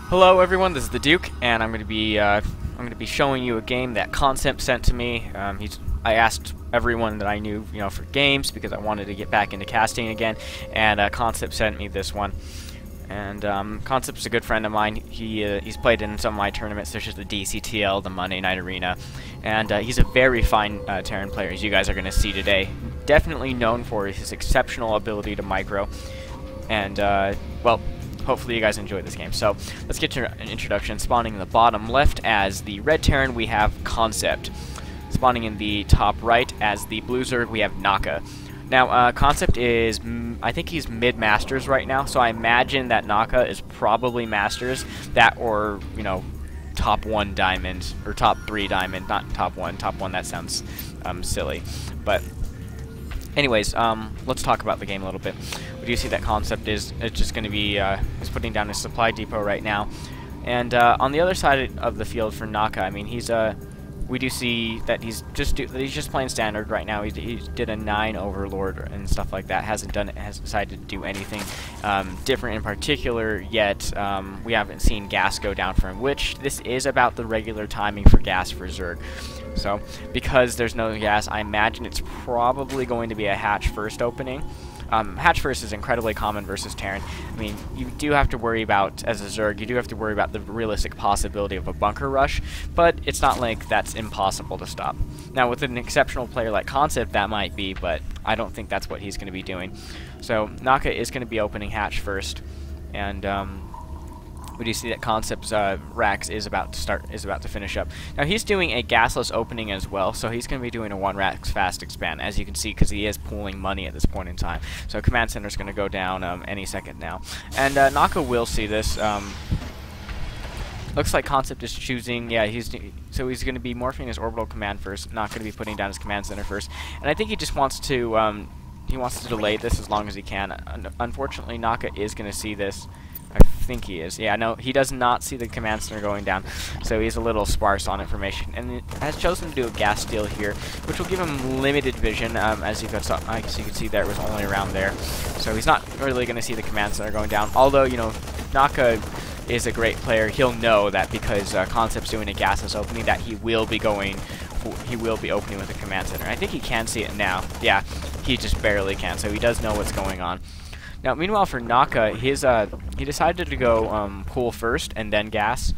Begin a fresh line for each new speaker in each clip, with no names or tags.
Hello everyone, this is the Duke, and I'm going to be showing you a game that ConcepT sent to me. I asked everyone that I knew, for games because I wanted to get back into casting again, and ConcepT sent me this one. And ConcepT's a good friend of mine. He's played in some of my tournaments, such as the DCTL, the Monday Night Arena, and he's a very fine Terran player, as you guys are going to see today. Definitely known for his exceptional ability to micro, and well, hopefully you guys enjoy this game. So let's get to an introduction. Spawning in the bottom left as the red Terran, we have ConcepT. Spawning in the top right as the blue Zerg, we have Naka. Now, ConcepT is, I think he's mid-Masters right now, so I imagine that Naka is probably Masters, that or, top 1 Diamond, or top 3 Diamond, not top 1. Top 1, that sounds silly. But anyways, let's talk about the game a little bit. We do see that ConcepT is just going to be is putting down his supply depot right now, and on the other side of the field for Naka, I mean, we do see that he's just playing standard right now. He did a 9 Overlord and stuff like that. Hasn't decided to do anything different in particular yet. We haven't seen gas go down for him, which this is about the regular timing for gas for Zerg. So, because there's no gas, I imagine it's probably going to be a hatch first opening. Hatch first is incredibly common versus Terran. I mean, you do have to worry about, as a Zerg, you do have to worry about the realistic possibility of a bunker rush, but it's not like that's impossible to stop. Now, with an exceptional player like ConcepT, that might be, but I don't think that's what he's going to be doing. So, Naka is going to be opening hatch first, and we do see that ConcepT's Rax is about to finish up. Now he's doing a gasless opening as well, so he's going to be doing a 1 Rax fast expand, as you can see, because he is pooling money at this point in time. So command center is going to go down any second now, and Naka will see this. Looks like ConcepT is choosing, yeah, he's going to be morphing his orbital command first, not going to be putting down his command center first, and I think he just wants to delay this as long as he can. Unfortunately, Naka is going to see this. I think he is. Yeah, no, he does not see the command center going down, so he's a little sparse on information, and has chosen to do a gas steal here, which will give him limited vision. As you can see there, it was only around there, so he's not really going to see the command center going down. Although, Naka is a great player, he'll know that because ConcepT's doing a gasless opening, that he will be opening with a command center. I think he can see it now. Yeah, he just barely can, so he does know what's going on. Now, meanwhile, for Naka, he decided to go cool first and then gas,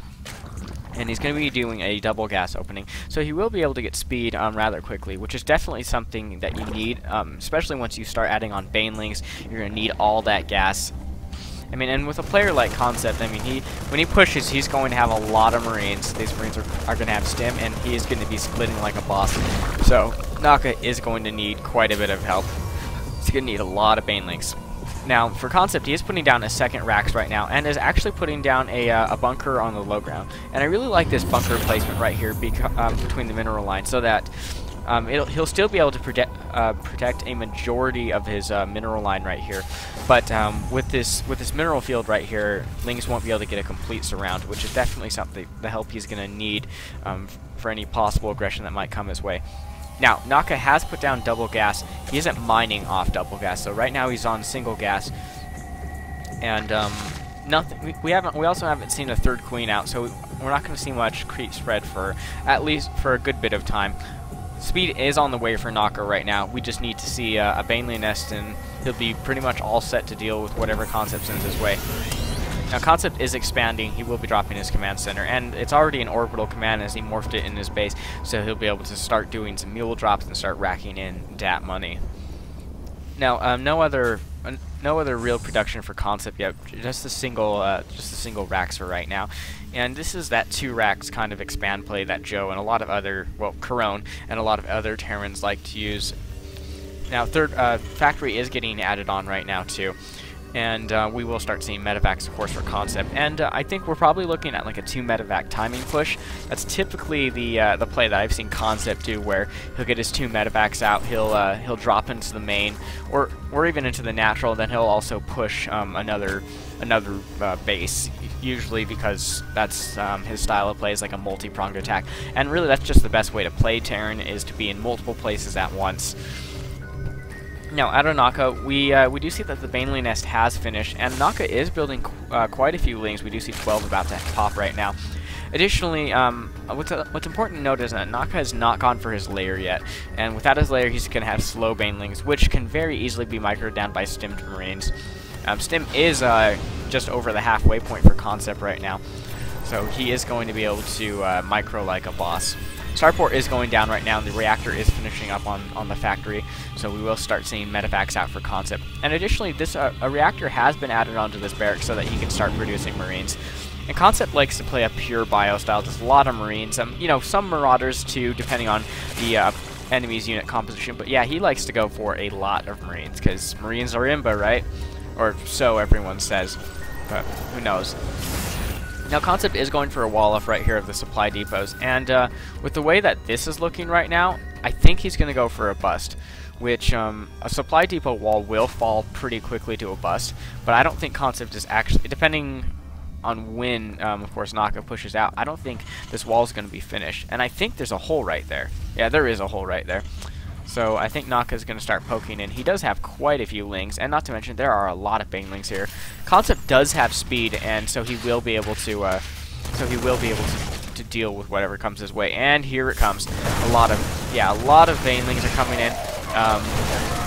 and he's going to be doing a double gas opening. So he will be able to get speed rather quickly, which is definitely something that you need, especially once you start adding on Banelings. You're going to need all that gas. I mean, and with a player like ConcepT, I mean, when he pushes, he's going to have a lot of Marines. These Marines are going to have stim, and he is going to be splitting like a boss. So Naka is going to need quite a bit of help. He's going to need a lot of Banelings. Now, for ConcepT, he is putting down a second Rax right now, and is actually putting down a bunker on the low ground. And I really like this bunker placement right here between the mineral line, so that he'll still be able to protect a majority of his mineral line right here. But with this mineral field right here, Lings won't be able to get a complete surround, which is definitely something, the help he's going to need for any possible aggression that might come his way. Now, Naka has put down double gas. He isn't mining off double gas, so right now he's on single gas. And nothing. We also haven't seen a third queen out, so we're not going to see much creep spread for at least for a good bit of time. Speed is on the way for Naka right now. We just need to see a Baneling nest, and he'll be pretty much all set to deal with whatever ConcepT sends his way. Now, ConcepT is expanding. He will be dropping his command center, and it's already an orbital command as he morphed it in his base, so he'll be able to start doing some mule drops and start racking in DAT money. Now, no other real production for ConcepT yet. Just a single Rax for right now, and this is that 2 Rax kind of expand play that Joe and a lot of other, well, Corone and a lot of other Terrans like to use. Now, third factory is getting added on right now too. And we will start seeing medevacs, of course, for ConcepT. And I think we're probably looking at like a 2 medevac timing push. That's typically the play that I've seen ConcepT do, where he'll get his 2 medevacs out, he'll drop into the main, or even into the natural. Then he'll also push another base, usually because that's his style of play, is like a multi-pronged attack. And really, that's just the best way to play Terran, is to be in multiple places at once. Now, out of Naka, we do see that the Baneley nest has finished, and Naka is building quite a few lings. We do see 12 about to pop right now. Additionally, what's important to note is that Naka has not gone for his lair yet, and without his lair, he's going to have slow banelings, which can very easily be microed down by stimmed marines. Stim is just over the halfway point for ConcepT right now, so he is going to be able to micro like a boss. Starport is going down right now, and the reactor is finishing up on the factory, so we will start seeing medevacs out for ConcepT. And additionally, this a reactor has been added onto this barrack so that he can start producing marines. And ConcepT likes to play a pure bio style, just a lot of marines, you know, some marauders too, depending on the enemy's unit composition. But yeah, he likes to go for a lot of marines, because marines are imba, right? Or so everyone says, but who knows. Now, ConcepT is going for a wall off right here of the supply depots, and with the way that this is looking right now, I think he's going to go for a bust, which a supply depot wall will fall pretty quickly to a bust, but I don't think ConcepT is actually, depending on when, of course, Naka pushes out, I don't think this wall is going to be finished, and I think there's a hole right there. Yeah, there is a hole right there. So I think Naka is going to start poking in. He does have quite a few lings, and not to mention there are a lot of banelings here. ConcepT does have speed, and so he will be able to to deal with whatever comes his way. And here it comes. A lot of banelings are coming in.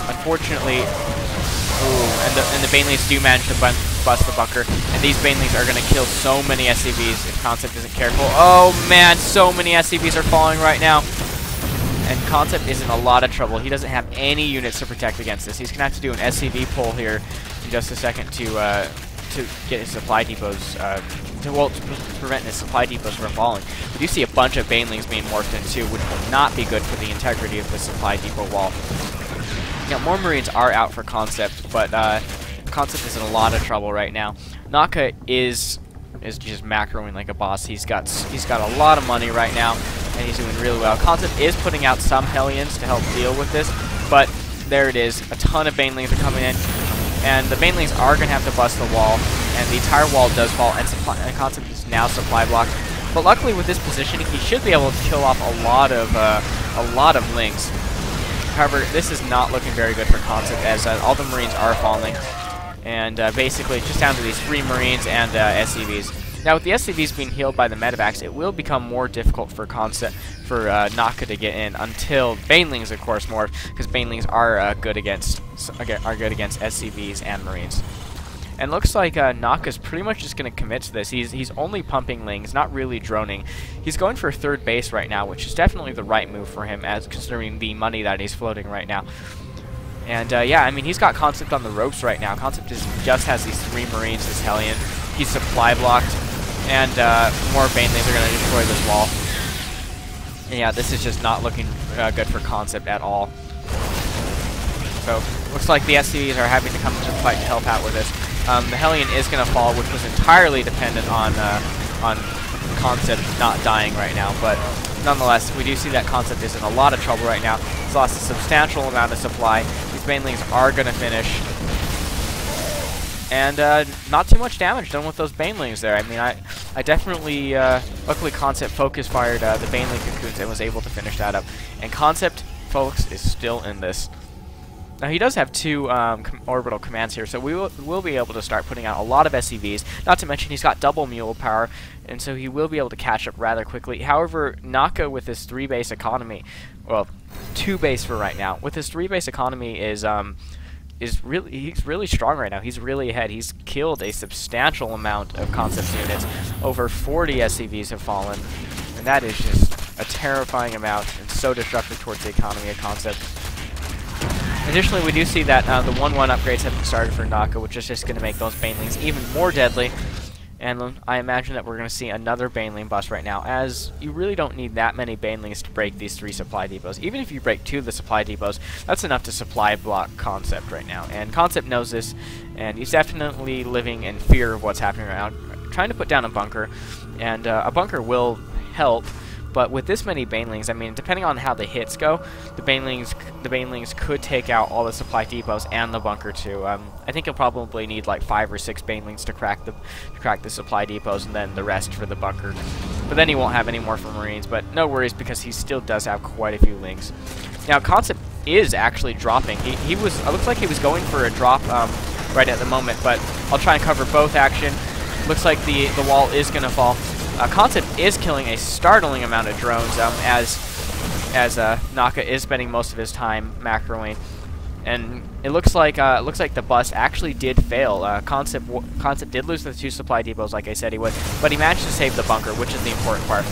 Unfortunately, and the banelings do manage to bust the bunker, and these banelings are going to kill so many SCVs if ConcepT isn't careful. Oh man, so many SCVs are falling right now. And ConcepT is in a lot of trouble. He doesn't have any units to protect against this. He's going to have to do an SCV pull here in just a second to get his supply depots, to prevent his supply depots from falling. We do see a bunch of banelings being morphed in too, which will not be good for the integrity of the supply depot wall. Now, more marines are out for ConcepT, but ConcepT is in a lot of trouble right now. Naka is just macroing like a boss. He's got a lot of money right now, and he's doing really well. ConcepT is putting out some Hellions to help deal with this, but there it is. A ton of banelings are coming in, and the banelings are going to have to bust the wall, and the entire wall does fall, and ConcepT is now supply blocked. But luckily, with this positioning, he should be able to kill off a lot of lings. However, this is not looking very good for ConcepT, as all the marines are falling, and basically just down to these 3 marines and SCVs. Now, with the SCVs being healed by the medevacs, it will become more difficult for Naka to get in until banelings, of course, morph, because banelings are good against SCVs and marines. And looks like Naka's pretty much just going to commit to this. He's only pumping lings, not really droning. He's going for 3rd base right now, which is definitely the right move for him, as considering the money that he's floating right now. And yeah, I mean, he's got ConcepT on the ropes right now. ConcepT just has these 3 marines, this Hellion. He's supply blocked, and more banelings are going to destroy this wall. And yeah, this is just not looking good for ConcepT at all. So, looks like the SCVs are having to come to the fight to help out with this. The Hellion is going to fall, which was entirely dependent on ConcepT not dying right now, but nonetheless, we do see that ConcepT is in a lot of trouble right now. He's lost a substantial amount of supply. These banelings are going to finish. And not too much damage done with those banelings there. I mean, I definitely, luckily ConcepT focus fired the baneling cocoons and was able to finish that up. And ConcepT, folks, is still in this. Now, he does have 2 orbital commands here, so we'll be able to start putting out a lot of SCVs. Not to mention, he's got double mule power, and so he will be able to catch up rather quickly. However, Naka, with his 3-base economy, well, 2 base for right now, with his 3-base economy he's really strong right now. He's really ahead. He's killed a substantial amount of ConcepT units. Over 40 SCVs have fallen, and that is just a terrifying amount and so destructive towards the economy of ConcepT. Additionally, we do see that the 1-1 upgrades have been started for Naka, which is just going to make those banelings even more deadly. And I imagine that we're going to see another baneling bust right now, as you really don't need that many banelings to break these 3 supply depots. Even if you break 2 of the supply depots, that's enough to supply block ConcepT right now. And ConcepT knows this, and he's definitely living in fear of what's happening right now, trying to put down a bunker. And a bunker will help, but with this many banelings, I mean, depending on how the hits go, the banelings could take out all the supply depots and the bunker too. I think you'll probably need like 5 or 6 banelings to crack the supply depots, and then the rest for the bunker. But then he won't have any more for marines. But no worries, because he still does have quite a few lings. Now, ConcepT is actually dropping. He was, it looks like he was going for a drop right at the moment, but I'll try and cover both action. Looks like the wall is going to fall. ConcepT is killing a startling amount of drones as Naka is spending most of his time macroing. And it looks like the bust actually did fail. ConcepT did lose the 2 supply depots, like I said he would, but he managed to save the bunker, which is the important part.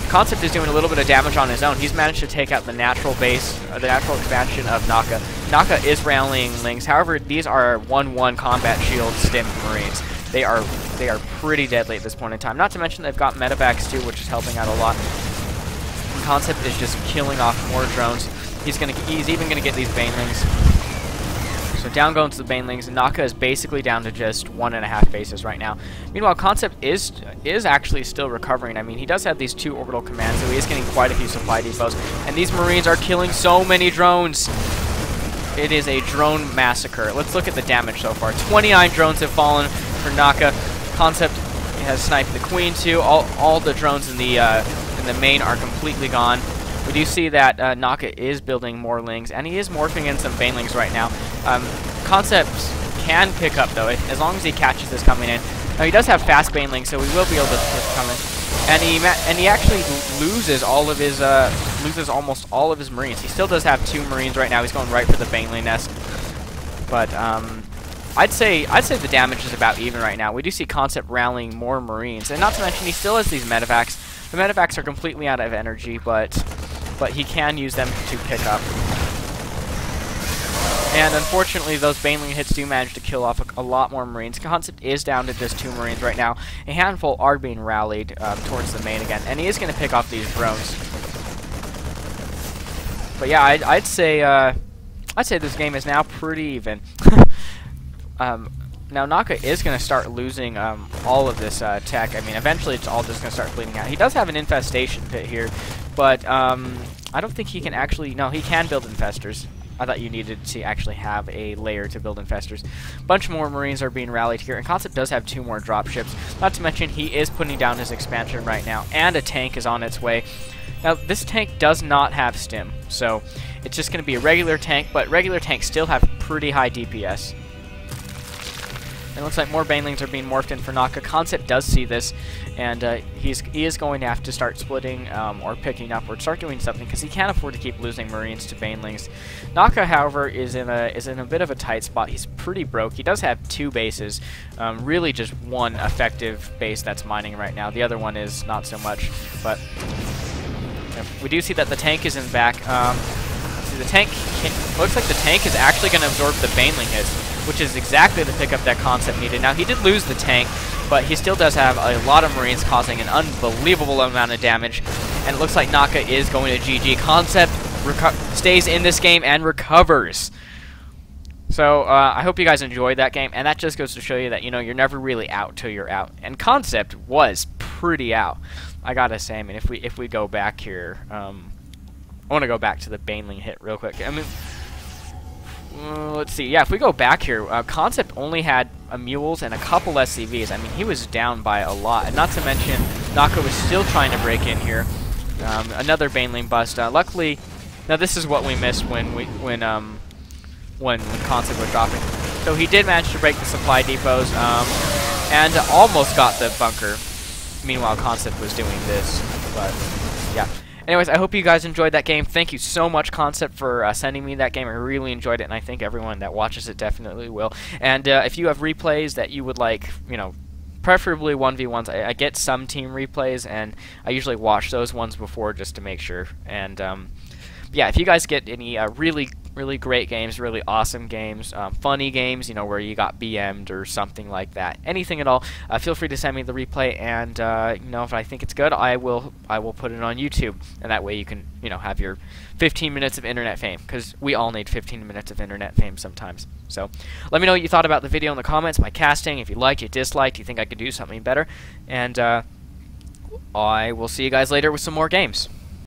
ConcepT is doing a little bit of damage on his own. He's managed to take out the natural base, the natural expansion of Naka. Naka is rallying Lings. However, these are 1-1 combat shield stim Marines. They are pretty deadly at this point in time. Not to mention they've got medevacs too, which is helping out a lot. And ConcepT is just killing off more drones. He's even gonna get these banelings. So down goes the banelings, and Naka is basically down to just 1.5 bases right now. Meanwhile, ConcepT is actually still recovering. I mean, he does have these 2 orbital commands, so he is getting quite a few supply depots. And these Marines are killing so many drones. It is a drone massacre. Let's look at the damage so far. 29 drones have fallen for Naka. ConcepT has sniped the Queen too. All the drones in the main are completely gone. We do see that Naka is building more Lings, and he is morphing in some banelings right now. ConcepT can pick up, though, as long as he catches this coming in. Now, he does have fast banelings, so we will be able to come in. And he actually loses almost all of his Marines. He still does have 2 Marines right now. He's going right for the baneling nest. But I'd say the damage is about even right now. We do see ConcepT rallying more Marines, and not to mention he still has these medevacs. The medevacs are completely out of energy, but he can use them to pick up. And unfortunately, those baneling hits do manage to kill off a lot more Marines. ConcepT is down to just 2 Marines right now. A handful are being rallied towards the main again, and he is going to pick off these drones. But yeah, I'd say this game is now pretty even. Now Naka is going to start losing all of this tech. I mean, eventually it's all just going to start bleeding out. He does have an infestation pit here, but I don't think he can actually... No, he can build infestors. I thought you needed to actually have a layer to build infestors. Bunch more Marines are being rallied here, and ConcepT does have 2 more dropships. Not to mention, he is putting down his expansion right now, and a tank is on its way. Now, this tank does not have stim, so it's just going to be a regular tank, but regular tanks still have pretty high DPS. It looks like more banelings are being morphed in for Naka. ConcepT does see this, and he is going to have to start splitting or picking up or start doing something because he can't afford to keep losing Marines to banelings. Naka, however, is in a bit of a tight spot. He's pretty broke. He does have 2 bases, really just 1 effective base that's mining right now. The other one is not so much, but we do see that the tank is in back. The tank looks like the tank is actually going to absorb the baneling hits, which is exactly the pickup that ConcepT needed. Now, he did lose the tank, but he still does have a lot of Marines causing an unbelievable amount of damage. And it looks like Naka is going to GG. ConcepT stays in this game and recovers. So, I hope you guys enjoyed that game, and that just goes to show you that, you know, you're never really out till you're out. And ConcepT was pretty out, I gotta say. I mean, if we go back here, I want to go back to the baneling hit real quick. I mean, let's see. Yeah, if we go back here, ConcepT only had mules and a couple SCVs. I mean, he was down by a lot. And not to mention, Naka was still trying to break in here. Another baneling bust. Luckily, now this is what we missed when ConcepT was dropping. So he did manage to break the supply depots and almost got the bunker. Meanwhile, ConcepT was doing this. But yeah. Anyways, I hope you guys enjoyed that game. Thank you so much, ConcepT, for sending me that game. I really enjoyed it, and I think everyone that watches it definitely will. And if you have replays that you would like, you know, preferably 1v1s. I get some team replays, and I usually watch those ones before just to make sure. And yeah, if you guys get any really great games, really awesome games, funny games, you know, where you got BM'd or something like that, anything at all, feel free to send me the replay, and you know, if I think it's good, I will put it on YouTube, and that way you can, you know, have your 15 minutes of internet fame, because we all need 15 minutes of internet fame sometimes. So let me know what you thought about the video in the comments, my casting, if you liked, you disliked, you think I could do something better, and I will see you guys later with some more games.